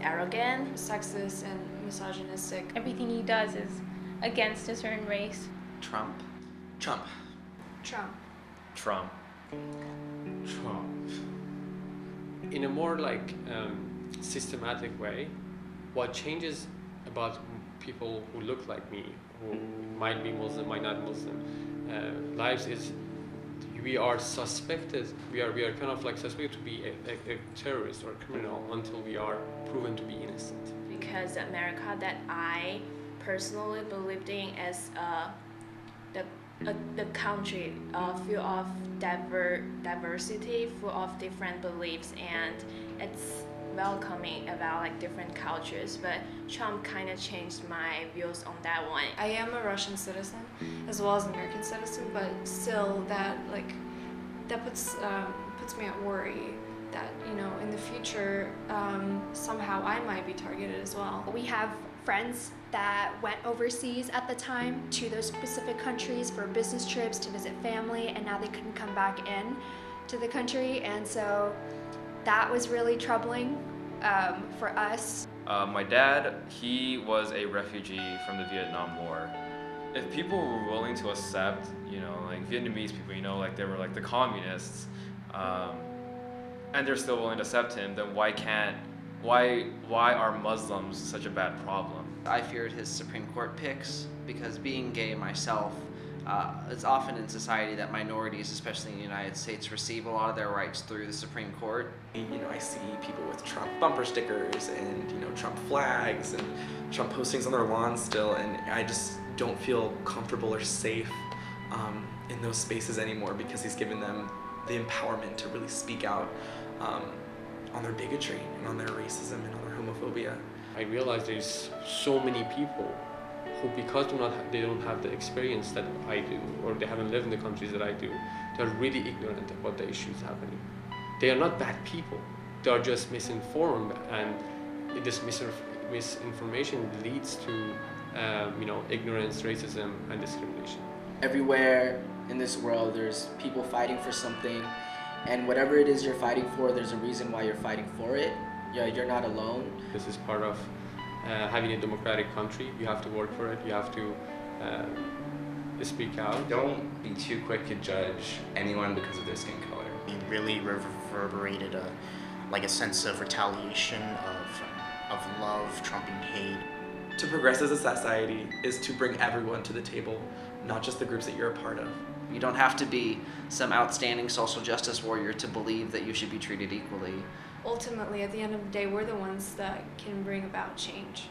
arrogant, sexist and misogynistic. Everything he does is against a certain race. Trump. Trump. Trump. Trump. Trump. In a more systematic way, what changes about people who look like me, who might be Muslim, might not Muslim, lives is we are suspected, we are kind of suspected to be a terrorist or a criminal until we are proven to be innocent. because America that I personally believed in as the country full of diversity, full of different beliefs, and it's welcoming about different cultures. But Trump kind of changed my views on that one. I am a Russian citizen as well as an American citizen, but still that puts me at worry that in the future somehow I might be targeted as well. We have friends that went overseas at the time to those specific countries for business trips to visit family, and now they couldn't come back in to the country, and so that was really troubling for us. My dad, he was a refugee from the Vietnam War. If people were willing to accept, Vietnamese people, they were the communists, and they're still willing to accept him, then why are Muslims such a bad problem? I feared his Supreme Court picks because being gay myself, it's often in society that minorities, especially in the United States, receive a lot of their rights through the Supreme Court. I see people with Trump bumper stickers and Trump flags and Trump postings on their lawns still, and I just don't feel comfortable or safe in those spaces anymore because he's given them the empowerment to really speak out on their bigotry and on their racism and on their homophobia. I realize there's so many people who, because they don't have the experience that I do, or they haven't lived in the countries that I do, they're really ignorant about the issues happening. They are not bad people. They are just misinformed, and this misinformation leads to ignorance, racism, and discrimination. Everywhere in this world, there's people fighting for something, and whatever it is you're fighting for, there's a reason why you're fighting for it. You're not alone. This is part of having a democratic country. You have to work for it. You have to speak out. Don't be too quick to judge anyone because of their skin color. It really reverberated a sense of retaliation, of love trumping hate. To progress as a society is to bring everyone to the table, not just the groups that you're a part of. You don't have to be some outstanding social justice warrior to believe that you should be treated equally. Ultimately, at the end of the day, we're the ones that can bring about change.